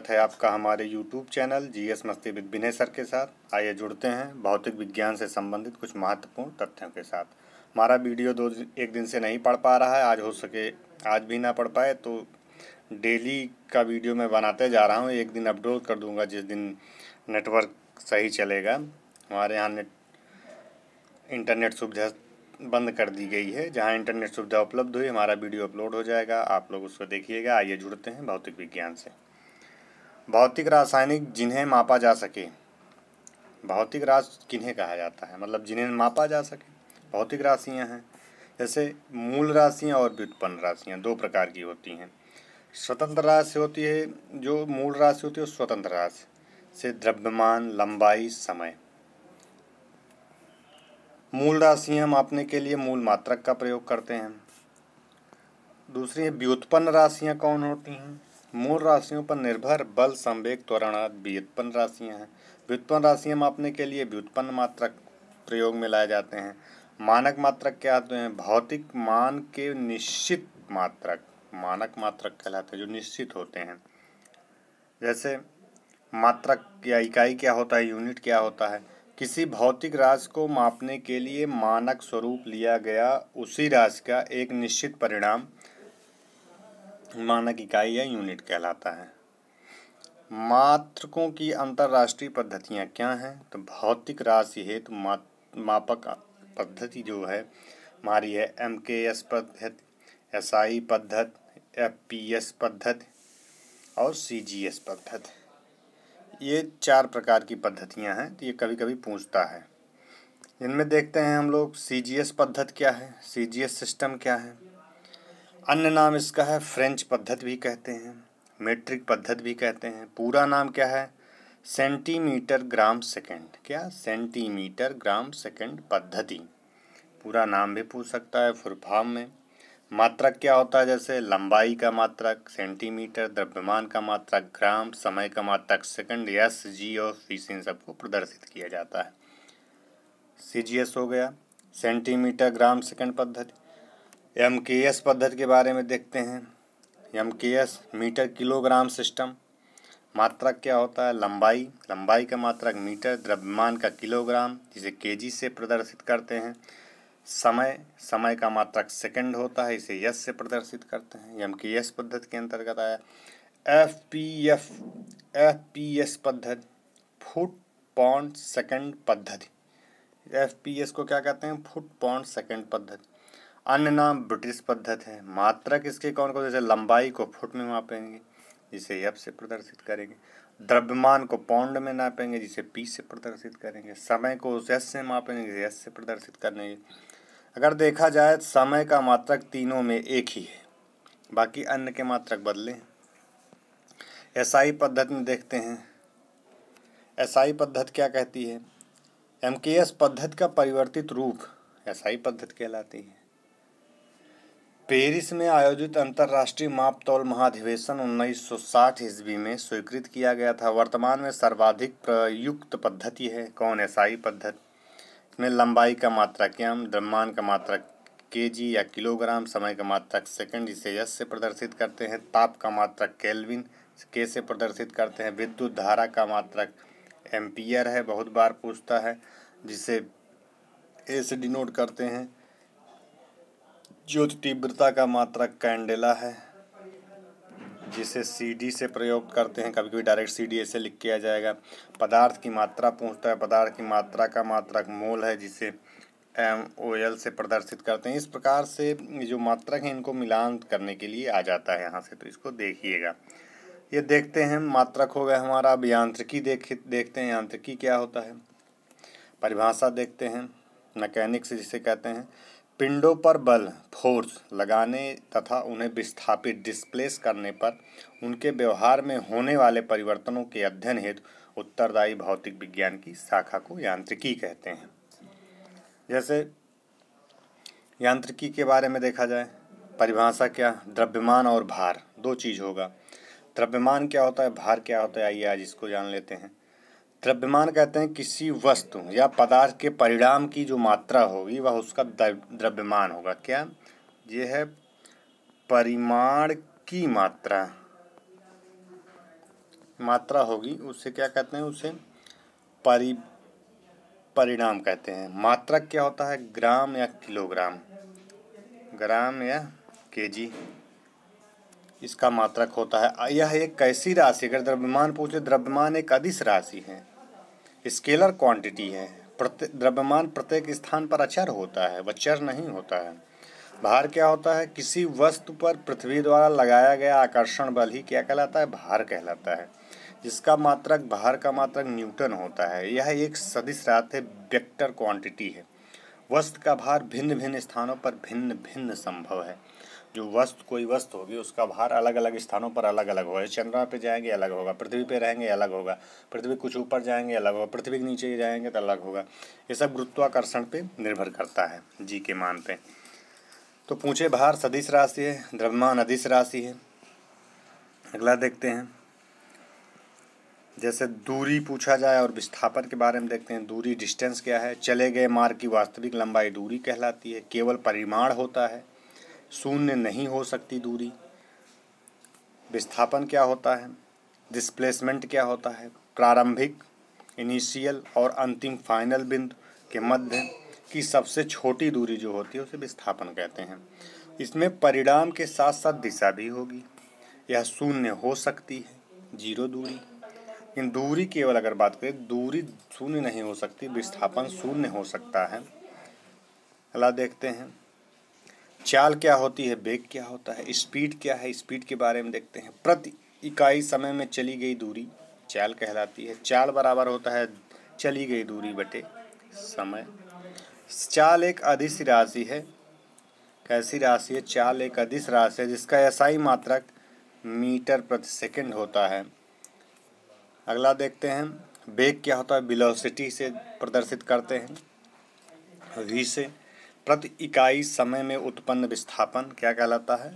स्वागत है आपका हमारे YouTube चैनल जीएस मस्ती विद विनय सर के साथ। आइए जुड़ते हैं भौतिक विज्ञान से संबंधित कुछ महत्वपूर्ण तथ्यों के साथ। हमारा वीडियो एक दिन से नहीं पढ़ पा रहा है, आज हो सके आज भी ना पढ़ पाए तो डेली का वीडियो मैं बनाते जा रहा हूँ। एक दिन अपलोड कर दूँगा जिस दिन नेटवर्क सही चलेगा। हमारे यहाँ इंटरनेट सुविधा बंद कर दी गई है, जहां इंटरनेट सुविधा उपलब्ध हुई हमारा वीडियो अपलोड हो जाएगा, आप लोग उसको देखिएगा। आइए जुड़ते हैं भौतिक विज्ञान से। भौतिक रासायनिक जिन्हें मापा जा सके। भौतिक राशि किन्हें कहा जाता है, मतलब जिन्हें मापा जा सके। भौतिक राशियां हैं, जैसे मूल राशियां और व्युत्पन्न राशियां दो प्रकार की होती हैं। स्वतंत्र राशि होती है, जो मूल राशि होती है वो स्वतंत्र राशि से द्रव्यमान, लंबाई, समय। मूल राशियां मापने के लिए मूल मात्रक का प्रयोग करते हैं। दूसरी व्युत्पन्न राशियां कौन होती हैं? मूल राशियों पर निर्भर बल, संवेग, त्वरण आदि व्युत्पन्न राशियां हैं। व्युत्पन्न राशियां मापने के लिए व्युत्पन्न मात्रक प्रयोग में लाए जाते हैं। मानक मात्रक क्या होते हैं? भौतिक मान के निश्चित मात्रक मानक मात्रक कहलाते हैं, जो निश्चित होते हैं। जैसे मात्रक या इकाई क्या होता है, यूनिट क्या होता है? किसी भौतिक राशि को मापने के लिए मानक स्वरूप लिया गया उसी राशि का एक निश्चित परिणाम मानक इकाई या यूनिट कहलाता है। मात्रकों की अंतरराष्ट्रीय पद्धतियां क्या हैं? तो भौतिक राशि हेतु मापक पद्धति जो है हमारी है MKS पद्धति, SI पद्धति, FPS पद्धति और CGS पद्धति। ये 4 प्रकार की पद्धतियां हैं, तो ये कभी कभी पूछता है। इनमें देखते हैं हम लोग CGS पद्धति क्या है, CGS सिस्टम क्या है। अन्य नाम इसका है फ्रेंच पद्धति भी कहते हैं, मीट्रिक पद्धति भी कहते हैं। पूरा नाम क्या है? Centimetre gram second. क्या? सेंटीमीटर ग्राम सेकंड पद्धति। पूरा नाम भी पूछ सकता है फुल फॉर्म में। मात्रक क्या होता है? जैसे लंबाई का मात्रक सेंटीमीटर, द्रव्यमान का मात्रक ग्राम, समय का मात्रक सेकंड, S, G और C से इन सबको प्रदर्शित किया जाता है। CGS हो गया सेंटीमीटर ग्राम सेकंड पद्धति। MKS पद्धति के बारे में देखते हैं। MKS metre kilogram system. मात्रक क्या होता है? लंबाई का मात्रक मीटर, द्रव्यमान का किलोग्राम जिसे kg से प्रदर्शित करते हैं। समय का मात्रक सेकंड होता है, इसे S से प्रदर्शित करते हैं। MKS पद्धति के अंतर्गत आया FPS पद्धति, फुट पाउंड सेकंड पद्धति। FPS को क्या कहते हैं? फुट पाउंड सेकंड पद्धति। अन्य नाम ब्रिटिश पद्धति है। मात्रक इसके कौन कौन? जैसे लंबाई को फुट में मापेंगे, जिसे F से प्रदर्शित करेंगे। द्रव्यमान को पाउंड में नापेंगे, जिसे P से प्रदर्शित करेंगे। समय को S से मापेंगे, जिसे S से प्रदर्शित करेंगे। अगर देखा जाए समय का मात्रक तीनों में एक ही है, बाकी अन्य के मात्रक बदले हैं। SI पद्धति में देखते हैं। SI पद्धति क्या कहती है? MKS पद्धति का परिवर्तित रूप SI पद्धति कहलाती है। पेरिस में आयोजित अंतर्राष्ट्रीय माप तौल महाधिवेशन 1960 ईस्वी में स्वीकृत किया गया था। वर्तमान में सर्वाधिक प्रयुक्त पद्धति है कौन? SI पद्धति। में लंबाई का मात्रक m, द्रव्यमान का मात्रक kg या किलोग्राम, समय का मात्रक सेकंड जिसे S से प्रदर्शित करते हैं। ताप का मात्रक केल्विन K से प्रदर्शित करते हैं। विद्युत धारा का मात्रक एम्पियर है, बहुत बार पूछता है, जिसे A से डिनोट करते हैं। ज्योति तीव्रता का मात्रक कैंडेला है, जिसे CD से प्रयोग करते हैं। कभी कभी डायरेक्ट CD ऐसे लिख के आ जाएगा। पदार्थ की मात्रा पूछता है, पदार्थ की मात्रा का मात्रक मोल है, जिसे MOL से प्रदर्शित करते हैं। इस प्रकार से जो मात्रक हैं इनको मिलान करने के लिए आ जाता है यहाँ से, तो इसको देखिएगा। ये देखते हैं मात्रक हो गया हमारा। अब यांत्रिकी देखते हैं यांत्रिकी क्या होता है। परिभाषा देखते हैं। मैकेनिक्स जिसे कहते हैं, पिंडों पर बल फोर्स लगाने तथा उन्हें विस्थापित डिस्प्लेस करने पर उनके व्यवहार में होने वाले परिवर्तनों के अध्ययन हेतु उत्तरदायी भौतिक विज्ञान की शाखा को यांत्रिकी कहते हैं। जैसे यांत्रिकी के बारे में देखा जाए, परिभाषा क्या? द्रव्यमान और भार दो चीज़ होगा। द्रव्यमान क्या होता है, भार क्या होता है, आइए आज इसको जान लेते हैं। द्रव्यमान कहते हैं किसी वस्तु या पदार्थ के परिणाम की जो मात्रा होगी वह उसका द्रव्यमान होगा। क्या? ये है परिमाण की मात्रा, मात्रा होगी उससे क्या कहते हैं, उसे परिणाम कहते हैं। मात्रक क्या होता है, ग्राम या किलोग्राम, ग्राम या केजी, इसका मात्रक होता है। यह एक कैसी राशि, अगर द्रव्यमान पूछे, द्रव्यमान एक अदिश राशि है, स्केलर क्वांटिटी है। द्रव्यमान प्रत्येक स्थान पर अचर होता है, वह चर नहीं होता है। भार क्या होता है, किसी वस्तु पर पृथ्वी द्वारा लगाया गया आकर्षण बल ही क्या कहलाता है, भार कहलाता है, जिसका मात्रक, भार का मात्रक न्यूटन होता है। यह एक सदिश राशि है, वेक्टर क्वांटिटी है। वस्तु का भार भिन्न भिन्न स्थानों पर भिन्न भिन्न संभव है। जो वस्तु, कोई वस्तु होगी उसका भार अलग अलग स्थानों पर अलग अलग होगा। चंद्रमा पे जाएंगे अलग होगा, पृथ्वी पे रहेंगे अलग होगा, पृथ्वी कुछ ऊपर जाएंगे अलग होगा, पृथ्वी के नीचे जाएंगे तो अलग होगा। ये सब गुरुत्वाकर्षण पे निर्भर करता है, जी के मान पे। तो पूछे भार सदिश राशि है, द्रव्यमान अदिश राशि है। अगला देखते हैं, जैसे दूरी पूछा जाए और विस्थापन के बारे में देखते हैं। दूरी डिस्टेंस क्या है, चले गए मार्ग की वास्तविक लंबाई दूरी कहलाती है, केवल परिमाण होता है, शून्य नहीं हो सकती दूरी। विस्थापन क्या होता है, डिस्प्लेसमेंट क्या होता है, प्रारंभिक इनिशियल और अंतिम फाइनल बिंदु के मध्य की सबसे छोटी दूरी जो होती है उसे विस्थापन कहते हैं। इसमें परिणाम के साथ साथ दिशा भी होगी, यह शून्य हो सकती है, जीरो दूरी। लेकिन दूरी केवल अगर बात करें, दूरी शून्य नहीं हो सकती, विस्थापन शून्य हो सकता है। अगला देखते हैं, चाल क्या होती है, वेग क्या होता है, स्पीड क्या है, स्पीड के बारे में देखते हैं। प्रति इकाई समय में चली गई दूरी चाल कहलाती है। चाल बराबर होता है चली गई दूरी बटे समय। चाल एक अदिश राशि है। कैसी राशि है, चाल एक अदिश राशि है जिसका एसआई मात्रक मीटर प्रति सेकंड होता है। अगला देखते हैं, वेग क्या होता है, वेलोसिटी से प्रदर्शित करते हैं, वी से। प्रति इकाई समय में उत्पन्न विस्थापन क्या कहलाता है,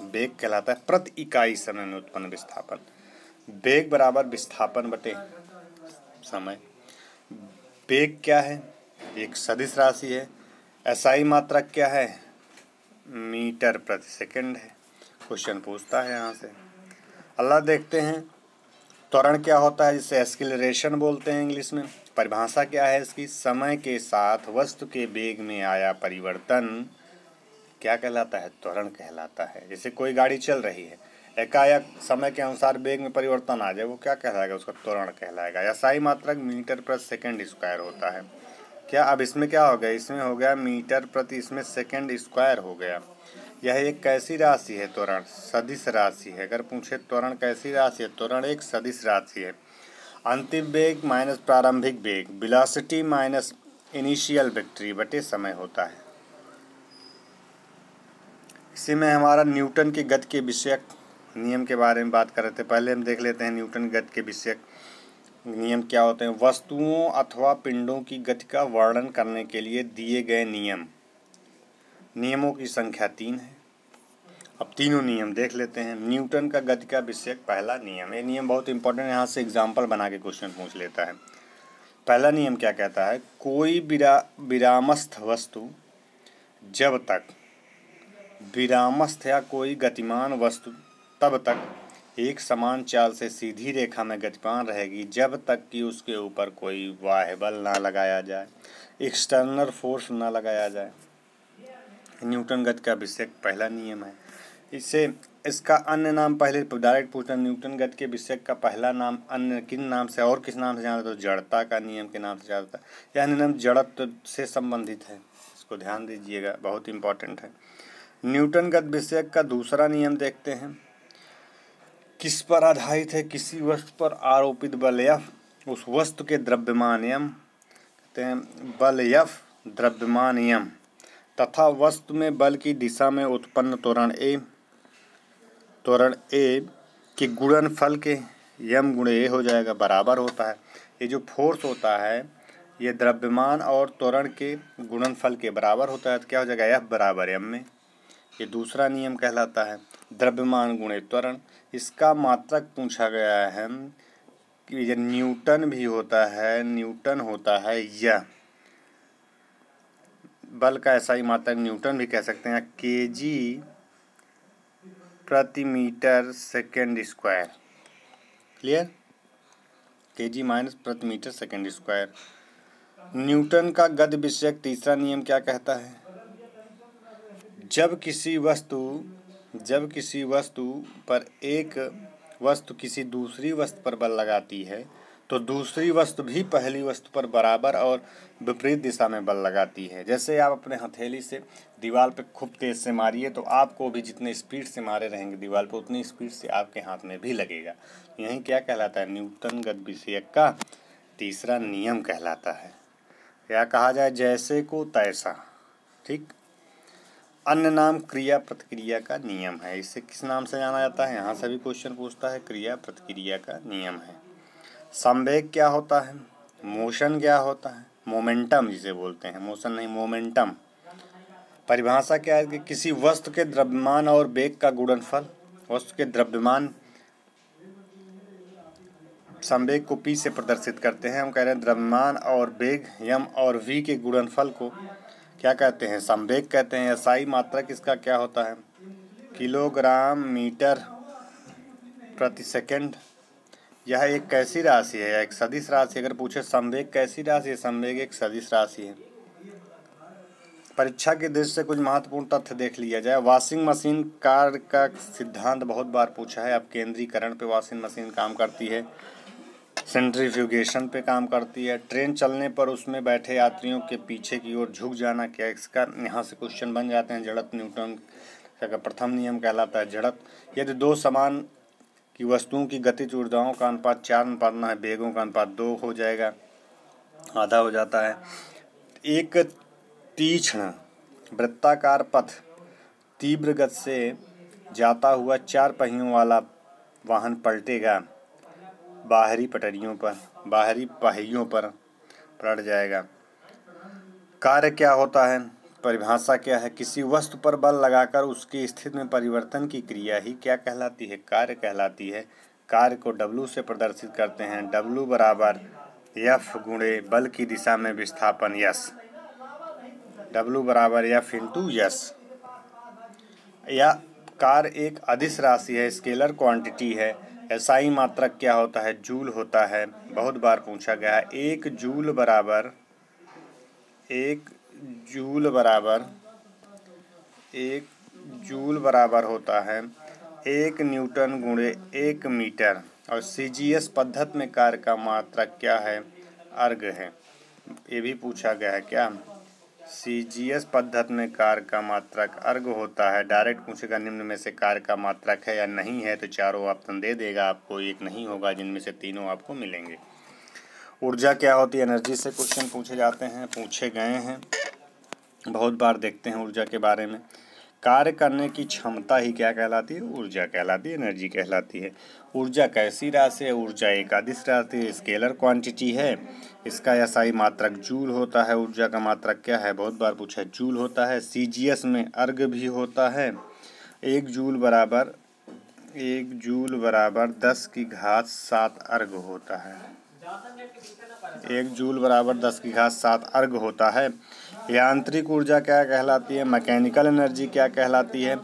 वेग कहलाता है। प्रति इकाई समय में उत्पन्न विस्थापन, वेग बराबर विस्थापन बटे समय। वेग क्या है, एक सदिश राशि है। एसआई मात्रक क्या है, मीटर प्रति सेकंड है। क्वेश्चन पूछता है यहाँ से। अगला देखते हैं, त्वरण क्या होता है, जिसे एक्सीलरेशन बोलते हैं इंग्लिश में। परिभाषा क्या है इसकी, समय के साथ वस्तु के वेग में आया परिवर्तन क्या कहलाता है, त्वरण कहलाता है। जैसे कोई गाड़ी चल रही है, एकाएक समय के अनुसार वेग में परिवर्तन आ जाए, वो क्या कहलाएगा, उसका त्वरण कहलाएगा। एसआई मात्रक मीटर प्रति सेकंड स्क्वायर होता है। क्या अब इसमें क्या हो गया, इसमें हो गया मीटर प्रति, इसमें सेकंड स्क्वायर हो गया। यह एक कैसी राशि है, त्वरण सदिश राशि है। अगर पूछे त्वरण कैसी राशि है, त्वरण एक सदिश राशि है। अंतिम वेग माइनस प्रारंभिक वेग, वेलोसिटी माइनस इनिशियल वेक्टरी बटे समय होता है। इसी में हमारा न्यूटन के गति के विषयक नियम के बारे में बात कर रहे थे। पहले हम देख लेते हैं न्यूटन गति के विषयक नियम क्या होते हैं। वस्तुओं अथवा पिंडों की गति का वर्णन करने के लिए दिए गए नियमों की संख्या 3 है। अब तीनों नियम देख लेते हैं। न्यूटन का गति का विषयक पहला नियम, ये नियम बहुत इंपॉर्टेंट है, यहाँ से एग्जाम्पल बना के क्वेश्चन पूछ लेता है। पहला नियम क्या कहता है, कोई विरामस्थ वस्तु जब तक, विरामस्थ या कोई गतिमान वस्तु तब तक एक समान चाल से सीधी रेखा में गतिमान रहेगी जब तक कि उसके ऊपर कोई बाह्य बल ना लगाया जाए, एक्सटर्नल फोर्स ना लगाया जाए। न्यूटन गति का विषयक पहला नियम है। इसका अन्य नाम पहले डायरेक्ट पूछना, न्यूटन गति के विषयक का पहला नाम अन्य किन नाम से और किस नाम से जाना, तो जड़ता का नियम के नाम से जाता है। यह नियम जड़त्व से संबंधित है, इसको ध्यान दीजिएगा, बहुत इंपॉर्टेंट है। न्यूटन गति विषयक का दूसरा नियम देखते हैं, किस पर आधारित है, किसी वस्तु पर आरोपित बल F उस वस्तु के द्रव्यमान M कहते हैं, बल F द्रव्यमान M तथा वस्तु में बल की दिशा में उत्पन्न त्वरण A के गुणनफल के M गुणे A हो जाएगा, बराबर होता है। ये जो फोर्स होता है ये द्रव्यमान और त्वरण के गुणनफल के बराबर होता है, तो क्या हो जाएगा, F बराबर M में। ये दूसरा नियम कहलाता है द्रव्यमान गुणे त्वरण। इसका मात्रक पूछा गया है कि ये न्यूटन भी होता है, न्यूटन होता है, यह बल का ऐसा ही मात्रक न्यूटन भी कह सकते हैं, केजी प्रति metre second square. Clear. kg minus प्रति मीटर सेकेंड स्क्वायर। न्यूटन का गति विषयक तीसरा नियम क्या कहता है? जब किसी वस्तु पर एक वस्तु किसी दूसरी वस्तु पर बल लगाती है तो दूसरी वस्तु भी पहली वस्तु पर बराबर और विपरीत दिशा में बल लगाती है। जैसे आप अपने हथेली से दीवार पे खूब तेज से मारिए तो आपको भी जितने स्पीड से मारे रहेंगे दीवार पे उतनी स्पीड से आपके हाथ में भी लगेगा। यही क्या कहलाता है? न्यूटन गति विषयक का तीसरा नियम कहलाता है। क्या कहा जाए? जैसे को तैसा। ठीक। अन्य नाम क्रिया प्रतिक्रिया का नियम है। इसे किस नाम से जाना जाता है? यहाँ से भी क्वेश्चन पूछता है। क्रिया प्रतिक्रिया का नियम है। संवेग क्या होता है? मोशन क्या होता है? मोमेंटम जिसे बोलते हैं, मोशन नहीं मोमेंटम। परिभाषा क्या है कि किसी वस्तु के द्रव्यमान और वेग का गुणनफल। वस्तु के द्रव्यमान संवेग को p से प्रदर्शित करते हैं। हम कह रहे हैं द्रव्यमान और वेग m और v के गुणनफल को क्या कहते हैं? संवेग कहते हैं। SI मात्रक इसका क्या होता है? किलोग्राम मीटर प्रति सेकंड। यह एक कैसी राशि है? एक सदिश राशि। अगर पूछे संवेग कैसी राशि है? संवेग एक सदिश राशि है। परीक्षा की दृष्टि से कुछ महत्वपूर्ण तथ्य देख लिया जाए। वॉशिंग मशीन कार्य का सिद्धांत बहुत बार पूछा है। अब केंद्रीकरण पे वॉशिंग मशीन काम करती है, सेंट्रीफ्यूगेशन पे काम करती है। ट्रेन चलने पर उसमें बैठे यात्रियों के पीछे की ओर झुक जाना, क्या इसका यहाँ से क्वेश्चन बन जाते हैं। जड़त्व न्यूटन का प्रथम नियम कहलाता है जड़त्व। यदि दो समान की वस्तुओं की गतिज ऊर्जाओं का अनुपात 4:9 है, वेगों का अनुपात 2 हो जाएगा, आधा हो जाता है। एक तीक्ष्ण वृत्ताकार पथ तीव्र गति से जाता हुआ 4 पहियों वाला वाहन पलटेगा, बाहरी पहियों पर पलट जाएगा। कार्य क्या होता है? परिभाषा क्या है? किसी वस्तु पर बल लगाकर उसकी स्थिति में परिवर्तन की क्रिया ही क्या कहलाती है? कार्य कहलाती है। कार्य को W से प्रदर्शित करते हैं। W बराबर F गुणे बल की दिशा में विस्थापन यस। W बराबर F इंटू यस। या कार्य एक अदिश राशि है, स्केलर क्वांटिटी है। SI मात्रक क्या होता है? जूल होता है। बहुत बार पूछा गया है। एक जूल बराबर होता है 1 न्यूटन गुणे 1 मीटर। और CGS पद्धति में कार्य का मात्रक क्या है? अर्ग है। ये भी पूछा गया है। क्या CGS पद्धति में कार्य का मात्रक अर्ग होता है? डायरेक्ट पूछेगा निम्न में से कार्य का मात्रक है या नहीं है, तो चारों ऑप्शन दे देगा आपको, एक नहीं होगा, जिनमें से तीनों आपको मिलेंगे। ऊर्जा क्या होती है? एनर्जी से क्वेश्चन पूछे जाते हैं, पूछे गए हैं, बहुत बार देखते हैं ऊर्जा के बारे में। कार्य करने की क्षमता ही क्या कहलाती है? ऊर्जा कहलाती है, एनर्जी कहलाती है। ऊर्जा कैसी राशि है? ऊर्जा एक अदिश राशि है, स्केलर क्वांटिटी है। इसका SI मात्रक जूल होता है। ऊर्जा का मात्रक क्या है? बहुत बार पूछा है, जूल होता है। CGS में अर्ग भी होता है। 1 जूल बराबर 10⁻7 अर्ग होता है। 1 जूल बराबर 10⁻7 अर्ग होता है। यांत्रिक ऊर्जा क्या कहलाती है? मैकेनिकल एनर्जी क्या कहलाती है?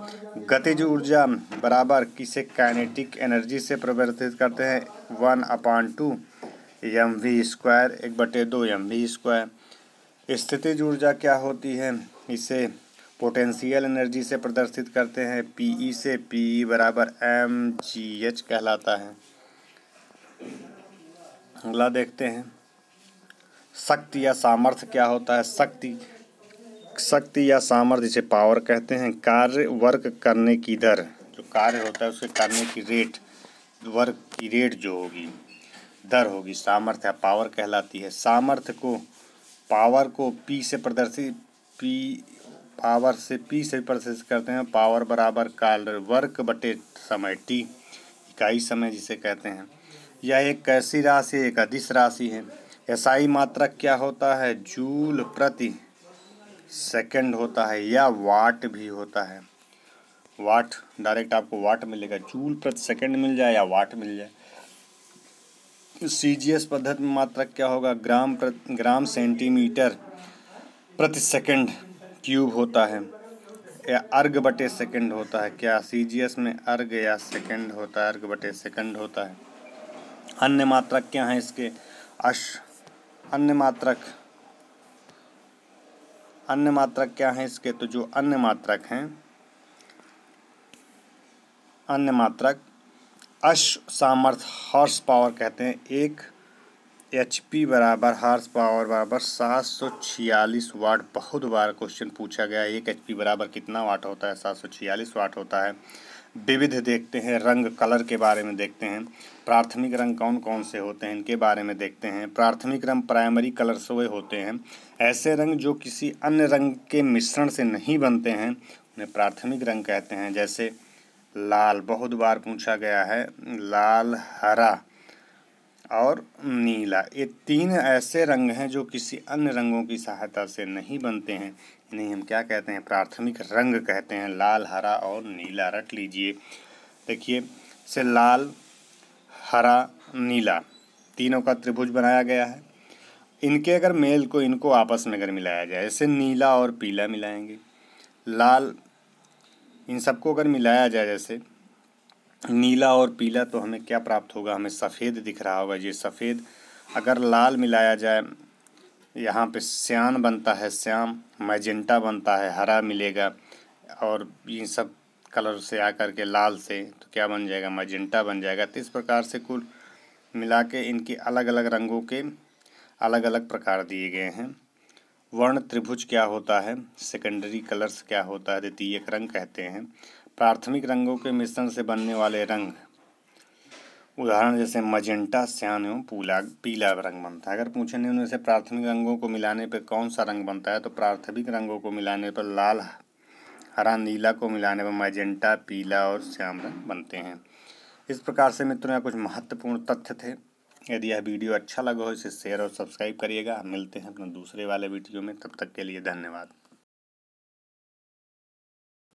गतिज ऊर्जा बराबर किसे काइनेटिक एनर्जी से परिवर्तित करते हैं? 1/2 mv², 1/2 mv²। स्थितिज ऊर्जा क्या होती है? इसे पोटेंशियल एनर्जी से प्रदर्शित करते हैं, PE से। PE बराबर mgh कहलाता है। अगला देखते हैं, शक्ति या सामर्थ्य क्या होता है? शक्ति या सामर्थ्य जिसे पावर कहते हैं। कार्य वर्क करने की दर, जो कार्य होता है उसके करने की रेट, वर्क की रेट जो होगी, दर होगी, सामर्थ्य या पावर कहलाती है। सामर्थ्य को, पावर को P से प्रदर्शित करते हैं। पावर बराबर कार्य वर्क बटे समय T, इकाई समय जिसे कहते हैं। यह एक कैसी राशि? एक अदिश राशि है। SI मात्रक क्या होता है? जूल प्रति सेकंड होता है, या वाट भी होता है। वाट डायरेक्ट आपको वाट मिलेगा, जूल प्रति सेकंड मिल जाए या वाट मिल जाए। CGS पद्धति में मात्रक क्या होगा? ग्राम सेंटीमीटर प्रति सेकंड क्यूब होता है, या अर्ग बटे सेकंड होता है। क्या CGS में अर्ग या सेकंड होता है? अर्ग बटे सेकंड होता है। अन्य मात्रक क्या हैं इसके? अन्य मात्रक क्या हैं इसके? तो जो अन्य मात्रक हैं, अन्य मात्रक अश्व सामर्थ्य हॉर्स पावर कहते हैं। 1 HP बराबर हॉर्स पावर बराबर 746 वाट। बहुत बार क्वेश्चन पूछा गया, 1 HP बराबर कितना वाट होता है? 746 वाट होता है। विविध देखते हैं, रंग कलर के बारे में देखते हैं। प्राथमिक रंग कौन कौन से होते हैं इनके बारे में देखते हैं। प्राथमिक रंग प्राइमरी कलर्स वे होते हैं, ऐसे रंग जो किसी अन्य रंग के मिश्रण से नहीं बनते हैं उन्हें प्राथमिक रंग कहते हैं। जैसे लाल, बहुत बार पूछा गया है, लाल, हरा और नीला, ये 3 ऐसे रंग हैं जो किसी अन्य रंगों की सहायता से नहीं बनते हैं। इन्हें हम क्या कहते हैं? प्राथमिक रंग कहते हैं। लाल, हरा और नीला रट लीजिए। देखिए से लाल, हरा, नीला तीनों का त्रिभुज बनाया गया है। इनके अगर मेल को, इनको आपस में अगर मिलाया जाए, जैसे नीला और पीला मिलाएंगे, लाल, इन सबको अगर मिलाया जाए जैसे नीला और पीला, तो हमें क्या प्राप्त होगा? हमें सफ़ेद दिख रहा होगा। ये सफ़ेद। अगर लाल मिलाया जाए, यहाँ पे श्यान बनता है, श्याम, मैजेंटा बनता है, हरा मिलेगा, और इन सब कलर से आकर के लाल से तो क्या बन जाएगा? मैजेंटा बन जाएगा। तो इस प्रकार से कुल मिला के इनके अलग अलग रंगों के अलग अलग प्रकार दिए गए हैं। वर्ण त्रिभुज क्या होता है? सेकेंडरी कलर्स क्या होता है? द्वितीयक रंग कहते हैं। प्राथमिक रंगों के मिश्रण से बनने वाले रंग, उदाहरण जैसे मजेंटा, श्यान एवं पीला रंग बनता है। अगर पूछे नहीं उनमें से प्राथमिक रंगों को मिलाने पर कौन सा रंग बनता है, तो प्राथमिक रंगों को मिलाने पर लाल, हरा, नीला को मिलाने पर मजेंटा, पीला और श्याम रंग बनते हैं। इस प्रकार से मित्रों यह कुछ महत्वपूर्ण तथ्य थे। यदि यह वीडियो अच्छा लगा हो इसे शेयर और सब्सक्राइब करिएगा। मिलते हैं अपने दूसरे वाले वीडियो में, तब तक के लिए धन्यवाद।